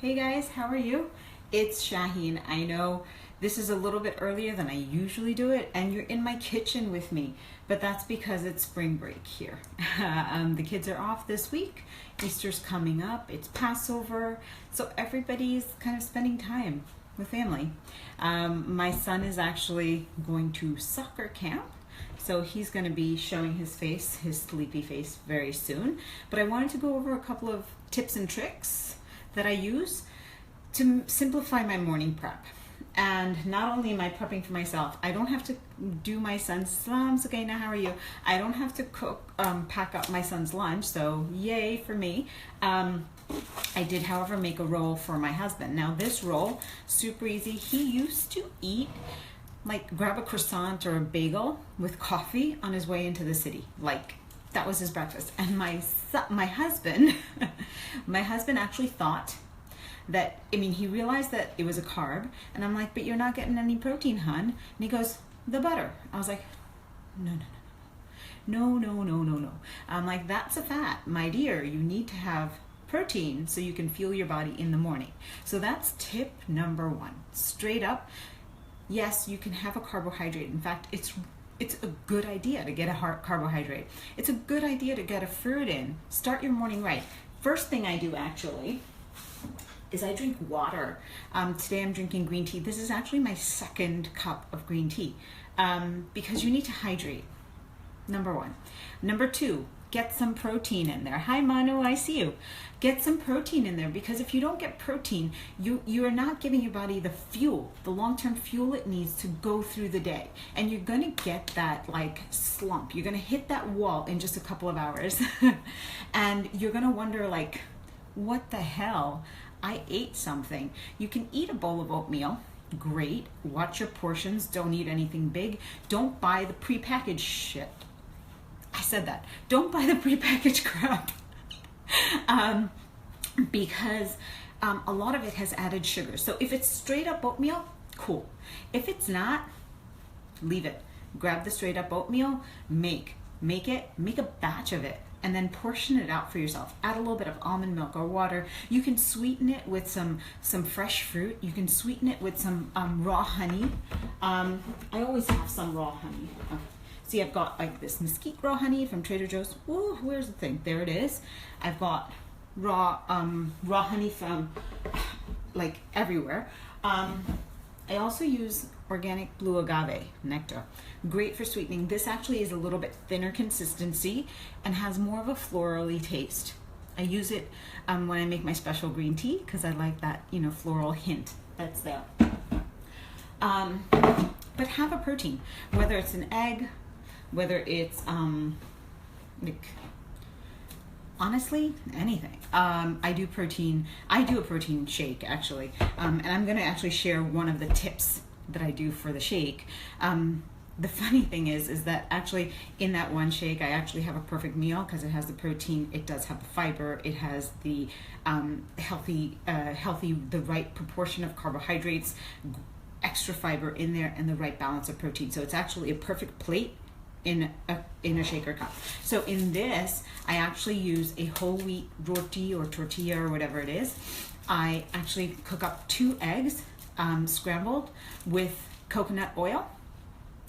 Hey guys, how are you? It's Shaheen. I know this is a little bit earlier than I usually do it, and you're in my kitchen with me, but that's because it's spring break here. The kids are off this week, Easter's coming up, it's Passover, so everybody's kind of spending time with family. My son is actually going to soccer camp, so he's going to be showing his face, his sleepy face, very soon. But I wanted to go over a couple of tips and tricks that I use to simplify my morning prep. And not only am I prepping for myself, I don't have to do my son's slams. Okay, now how are you? I don't have to pack up my son's lunch, so yay for me. I did, however, make a roll for my husband. Now this roll, super easy. He used to eat, like, grab a croissant or a bagel with coffee on his way into the city. Like, that was his breakfast. And my husband, my husband actually thought that, he realized that it was a carb, and I'm like, but you're not getting any protein, hun. And he goes, the butter. I was like, no. I'm like, that's a fat, my dear. You need to have protein so you can fuel your body in the morning. So that's tip number one. Straight up, yes, you can have a carbohydrate. In fact, it's a good idea to get a carbohydrate. It's a good idea to get a fruit in. Start your morning right. First thing I do actually is I drink water. Today I'm drinking green tea. This is actually my second cup of green tea because you need to hydrate, number one. Number two, get some protein in there. Hi Manu, I see you. Get some protein in there, because if you don't get protein, you are not giving your body the fuel, the long-term fuel it needs to go through the day. And you're gonna get that like slump. You're gonna hit that wall in just a couple of hours. And you're gonna wonder like, what the hell? I ate something. You can eat a bowl of oatmeal. Great. Watch your portions. Don't eat anything big. Don't buy the prepackaged shit. I said that. Don't buy the prepackaged crap. Because a lot of it has added sugar. So if it's straight up oatmeal, cool. If it's not, leave it. Grab the straight up oatmeal, make a batch of it, and then portion it out for yourself. Add a little bit of almond milk or water. You can sweeten it with some fresh fruit. You can sweeten it with some raw honey. I always have some raw honey. Okay. See, I've got like this mesquite raw honey from Trader Joe's. Ooh, where's the thing? There it is. I've got raw honey from like everywhere. I also use organic blue agave nectar. Great for sweetening. This actually is a little bit thinner consistency and has more of a florally taste. I use it when I make my special green tea because I like that, floral hint that's there. But have a protein, whether it's an egg, whether it's honestly, anything. I do a protein shake actually, and I'm gonna actually share one of the tips that I do for the shake. The funny thing is that actually in that one shake, I actually have a perfect meal because it has the protein, it does have the fiber, it has the healthy, the right proportion of carbohydrates, extra fiber in there, and the right balance of protein. So it's actually a perfect plate in a shaker cup. So in this, I actually use a whole wheat roti or tortilla or whatever it is. I actually cook up 2 eggs scrambled with coconut oil,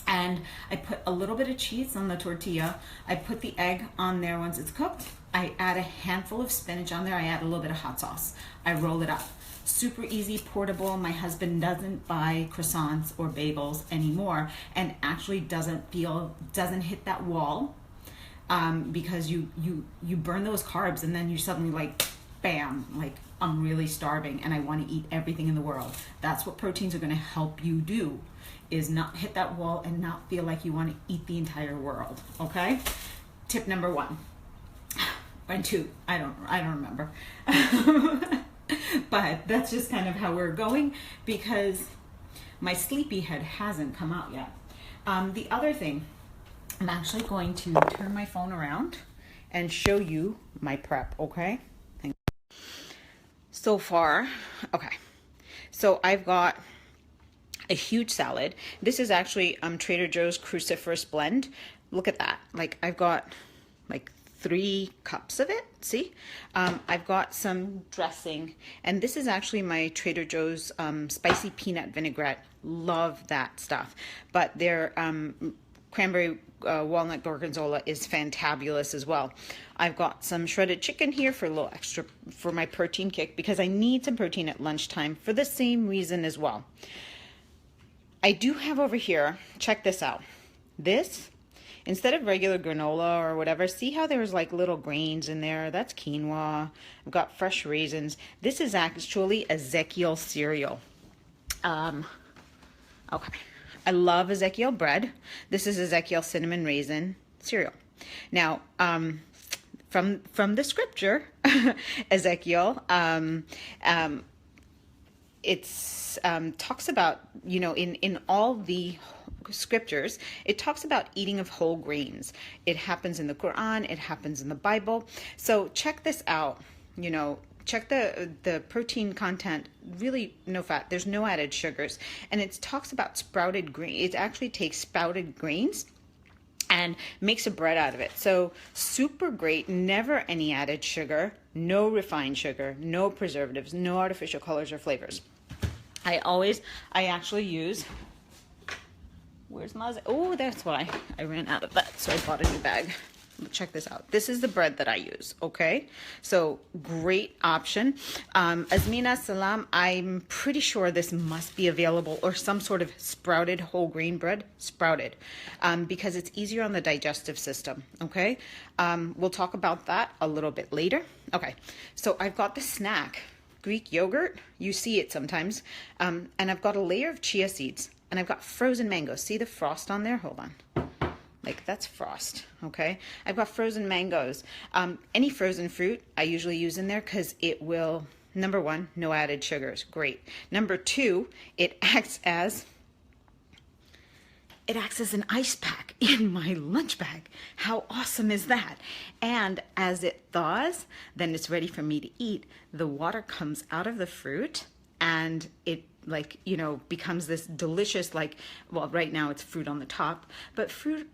and I put a little bit of cheese on the tortilla. I put the egg on there once it's cooked. I add a handful of spinach on there. I add a little bit of hot sauce. I roll it up. Super easy, portable. My husband doesn't buy croissants or bagels anymore, and actually doesn't hit that wall because you burn those carbs, and then you're suddenly like, bam, like I'm really starving and I want to eat everything in the world. That's what proteins are going to help you do, is not hit that wall and not feel like you want to eat the entire world. Okay? Tip number 1 and 2. I don't remember. But that's just kind of how we're going because my sleepyhead hasn't come out yet. The other thing, I'm actually going to turn my phone around and show you my prep, okay? So far, okay. So I've got a huge salad. This is actually Trader Joe's cruciferous blend. Look at that. Like I've got like 3 cups of it. See, I've got some dressing, and this is actually my Trader Joe's spicy peanut vinaigrette. Love that stuff. But their cranberry walnut gorgonzola is fantabulous as well. I've got some shredded chicken here for a little extra for my protein kick, because I need some protein at lunchtime for the same reason as well. I do have over here, check this out. This, instead of regular granola or whatever, see how there's like little grains in there? That's quinoa. I've got fresh raisins. This is actually Ezekiel cereal. Okay. I love Ezekiel bread. This is Ezekiel cinnamon raisin cereal. Now, from the scripture, Ezekiel, it's talks about, you know, in all the scriptures, it talks about eating of whole grains. It happens in the Quran, it happens in the Bible. So check this out, you know, check the protein content, really no fat, there's no added sugars. And it talks about sprouted grain. It actually takes sprouted grains and makes a bread out of it. So super great, never any added sugar, no refined sugar, no preservatives, no artificial colors or flavors. I actually use, where's my, oh, that's why I ran out of that, so I bought a new bag. Check this out. This is the bread that I use, okay? So great option. Azmina Salam, I'm pretty sure this must be available, or some sort of sprouted whole grain bread, sprouted, because it's easier on the digestive system, okay? We'll talk about that a little bit later. Okay, so I've got the snack, Greek yogurt. You see it sometimes. And I've got a layer of chia seeds, and I've got frozen mangoes. See the frost on there? Hold on. Like, that's frost, okay? I've got frozen mangoes. Any frozen fruit I usually use in there, because it will, number one, no added sugars, great. Number two, it acts as an ice pack in my lunch bag. How awesome is that? And as it thaws, then it's ready for me to eat. The water comes out of the fruit, and it, like, you know, becomes this delicious, like, well, right now it's fruit on the top, but fruit,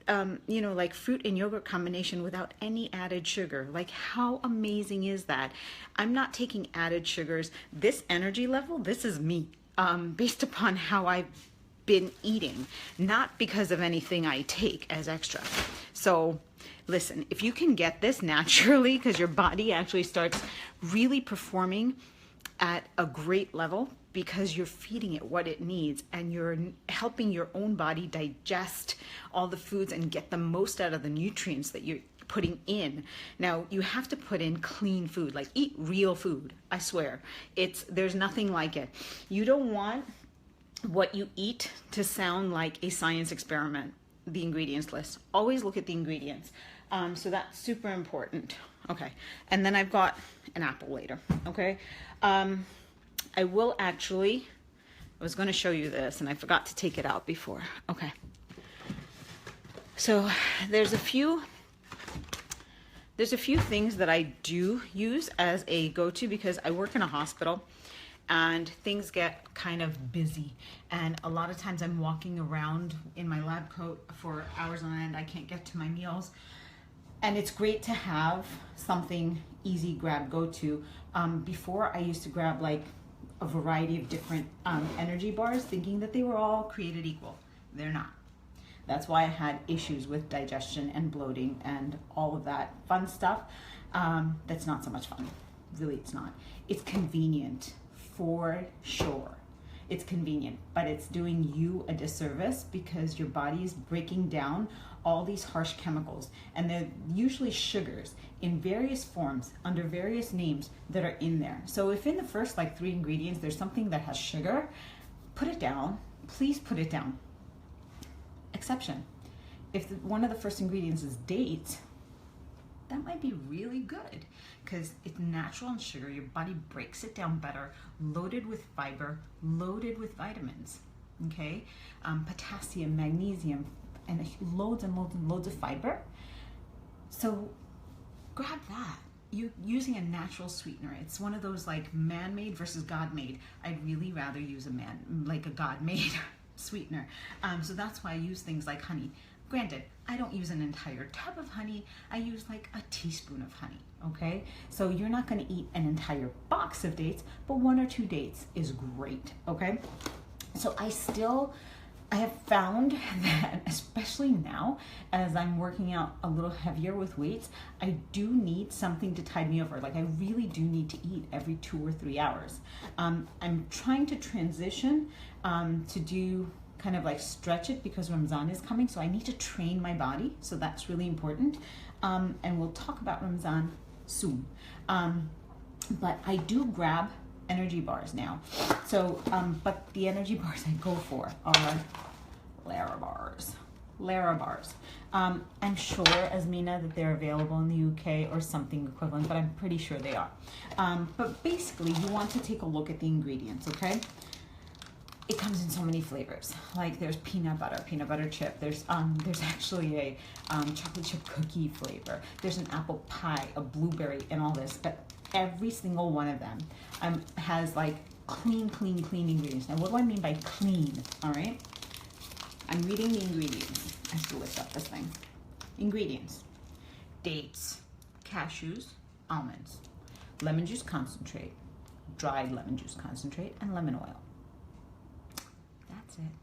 you know, like fruit and yogurt combination without any added sugar. Like, how amazing is that? I'm not taking added sugars. This energy level, this is me, based upon how I've been eating, not because of anything I take as extra. So listen, if you can get this naturally, because your body actually starts really performing at a great level, because you're feeding it what it needs, and you're helping your own body digest all the foods and get the most out of the nutrients that you're putting in. Now, you have to put in clean food, like eat real food. I swear, there's nothing like it. You don't want what you eat to sound like a science experiment. The ingredients list. Always look at the ingredients. So that's super important. Okay, and then I've got an apple later. Okay. I will actually, I was going to show you this and I forgot to take it out before. Okay. So there's a few things that I do use as a go-to, because I work in a hospital and things get kind of busy. And a lot of times I'm walking around in my lab coat for hours on end. I can't get to my meals. And it's great to have something easy grab go-to. Before, I used to grab like a variety of different energy bars, thinking that they were all created equal. They're not. That's why I had issues with digestion and bloating and all of that fun stuff. That's not so much fun. Really, it's not. It's convenient, for sure. It's convenient, but it's doing you a disservice, because your body is breaking down all these harsh chemicals, and they're usually sugars in various forms under various names that are in there. So if in the first like 3 ingredients there's something that has sugar, put it down. Please put it down. Exception. If one of the first ingredients is dates, that might be really good, because it's natural and sugar. Your body breaks it down better, loaded with fiber, loaded with vitamins, okay? Potassium, magnesium, and loads and loads and loads of fiber. So grab that. You using a natural sweetener. It's one of those like man-made versus God-made. I'd really rather use a God-made sweetener. So that's why I use things like honey. Granted, I don't use an entire tub of honey. I use like a teaspoon of honey, okay? So you're not gonna eat an entire box of dates, but 1 or 2 dates is great, okay? So I have found that, especially now, as I'm working out a little heavier with weights, I do need something to tide me over. Like, I really do need to eat every 2 or 3 hours. I'm trying to transition to do kind of like stretch it because Ramzan is coming, so I need to train my body, so that's really important. And we'll talk about Ramzan soon. But I do grab energy bars now. So, but the energy bars I go for are Larabars. Larabars. I'm sure, Asmina, that they're available in the UK or something equivalent, but I'm pretty sure they are. But basically, you want to take a look at the ingredients, okay? It comes in so many flavors. Like there's peanut butter chip. There's actually a chocolate chip cookie flavor. There's an apple pie, a blueberry, and all this. But every single one of them has like clean ingredients. Now, what do I mean by clean? All right, I'm reading the ingredients. I have to lift up this thing. Ingredients: dates, cashews, almonds, lemon juice concentrate, dried lemon juice concentrate, and lemon oil. That's it.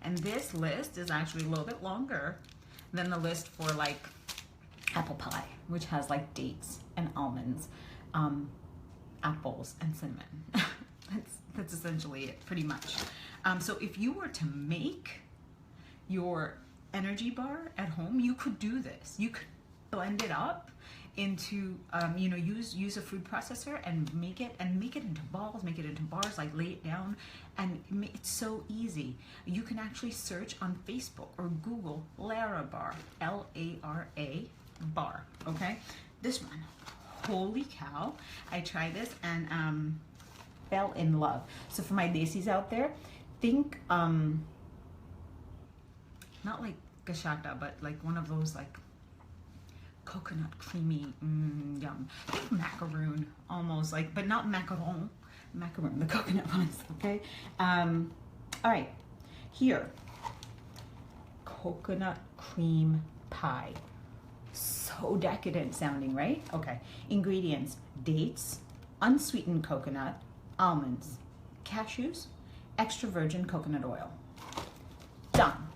And this list is actually a little bit longer than the list for like apple pie, which has like dates and almonds, apples and cinnamon. That's essentially it, pretty much. So if you were to make your energy bar at home, you could do this. You could blend it up into, use a food processor and make it into balls, make it into bars, like lay it down, and it's so easy. You can actually search on Facebook or Google Larabar, Lara bar, okay? This one, holy cow, I tried this and fell in love. So for my desis out there, think, not like gashata, but like one of those like coconut creamy, yum. Think macaroon, almost like, but not macaron, the coconut ones, okay? All right, here, coconut cream pie. So decadent sounding, right? Okay, ingredients: dates, unsweetened coconut, almonds, cashews, extra virgin coconut oil. Done.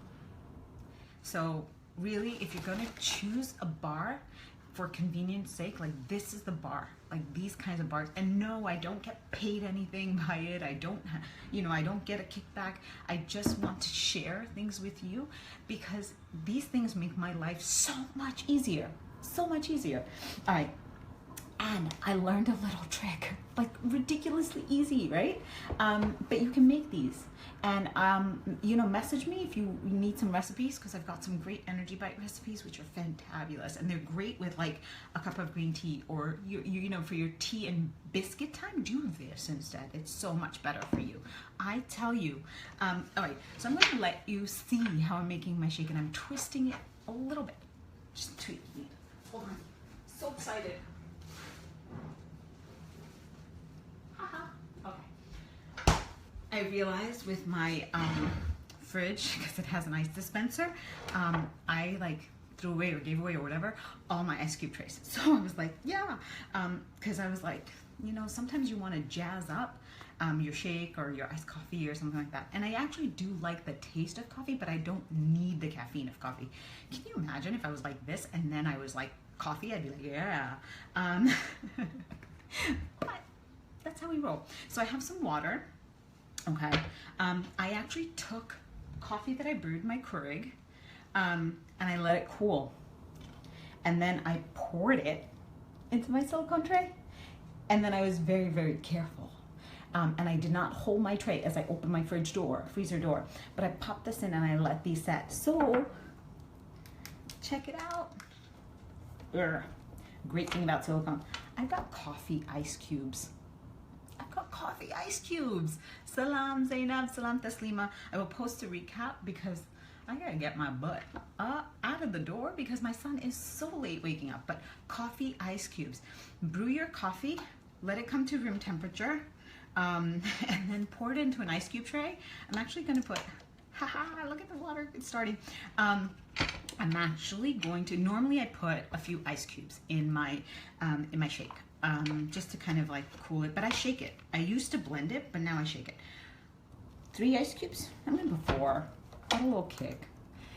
So really, if you're gonna choose a bar for convenience sake, like this is the bar, like these kinds of bars. And no, I don't get paid anything by it. I don't, I don't get a kickback. I just want to share things with you because these things make my life so much easier, so much easier. All right. And I learned a little trick, like ridiculously easy, right? But you can make these. And, message me if you need some recipes, because I've got some great Energy Bite recipes, which are fantabulous. And they're great with like a cup of green tea, or, for your tea and biscuit time, do this instead. It's so much better for you. I tell you. All right, so I'm going to let you see how I'm making my shake, and I'm twisting it a little bit. Just tweaking it. Hold on. So excited. Okay. I realized with my fridge, because it has an ice dispenser, I like threw away or gave away or whatever all my ice cube trays. So I was like, yeah, because I was like, sometimes you want to jazz up your shake or your iced coffee or something like that. And I actually do like the taste of coffee, but I don't need the caffeine of coffee. Can you imagine if I was like this and then I was like coffee? I'd be like, yeah. But that's how we roll. So I have some water. Okay. I actually took coffee that I brewed, my Keurig, and I let it cool. And then I poured it into my silicone tray. And then I was very, very careful. And I did not hold my tray as I opened my freezer door, but I popped this in and I let these set. So check it out. Urgh. Great thing about silicone, I've got coffee ice cubes. Salam Zainab, salam Taslima. I will post a recap because I gotta get my butt out of the door because my son is so late waking up. But coffee ice cubes. Brew your coffee, let it come to room temperature, and then pour it into an ice cube tray. I'm actually gonna put Haha, look at the water, it's starting. I'm actually going to, normally I put a few ice cubes in my shake, just to kind of like cool it, but I shake it. I used to blend it, but now I shake it. 3 ice cubes, I'm gonna put 4, get a little kick.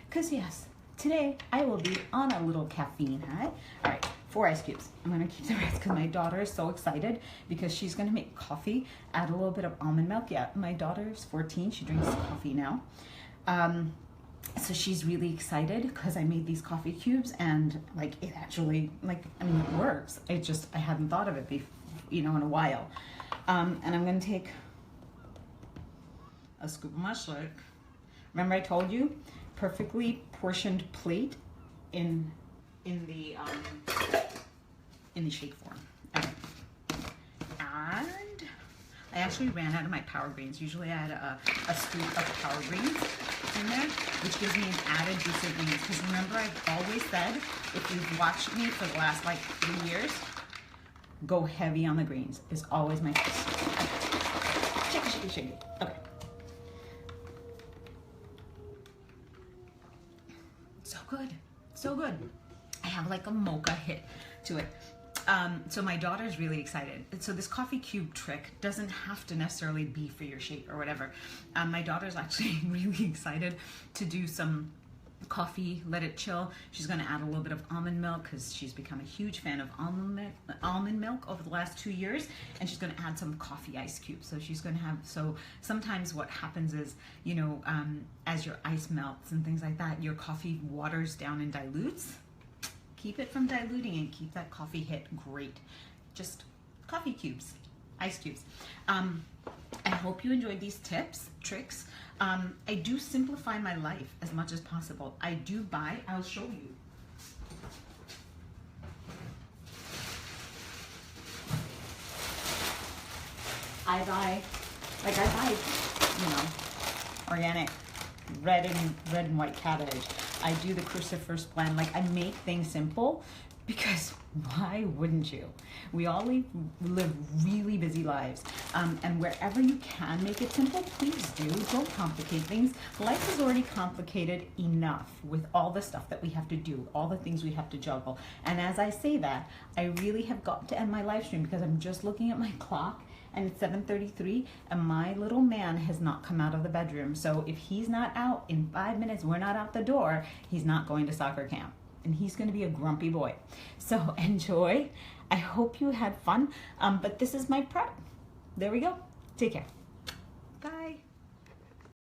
Cause yes, today I will be on a little caffeine high. All right, 4 ice cubes. I'm gonna keep the rest because my daughter is so excited because she's gonna make coffee, add a little bit of almond milk. Yeah, my daughter's 14, she drinks coffee now. So she's really excited because I made these coffee cubes and like it actually, like, I mean, it works. I hadn't thought of it in a while. And I'm gonna take a scoop of my shake. Remember I told you, perfectly portioned plate in the shake form. Okay. And I actually ran out of my power greens. Usually I had a scoop of power greens in there, which gives me an added juice of greens. Because remember, I've always said, if you've watched me for the last like 3 years, go heavy on the greens is always my tips. Okay. Shake it, shake it, shake it. Okay. So good, so good. I have like a mocha hit to it. So my daughter's really excited. So this coffee cube trick doesn't have to necessarily be for your shake or whatever. My daughter's actually really excited to do some coffee, let it chill. She's gonna add a little bit of almond milk because she's become a huge fan of almond milk over the last 2 years, and she's gonna add some coffee ice cubes. So she's gonna have, so sometimes what happens is, as your ice melts and things like that, your coffee waters down and dilutes. Keep it from diluting and keep that coffee hit great. Just coffee cubes, ice cubes. I hope you enjoyed these tips, tricks. I do simplify my life as much as possible. I'll show you. I buy organic red and white cabbage. I do the cruciferous blend. Like, I make things simple because why wouldn't you? We all live really busy lives. And wherever you can make it simple, please do. Don't complicate things. Life is already complicated enough with all the stuff that we have to do, all the things we have to juggle. And as I say that, I really have got to end my live stream because I'm just looking at my clock and it's 7:33 and my little man has not come out of the bedroom. So if he's not out in 5 minutes, we're not out the door, he's not going to soccer camp. And he's going to be a grumpy boy. So enjoy. I hope you had fun. But this is my prep. There we go. Take care. Bye.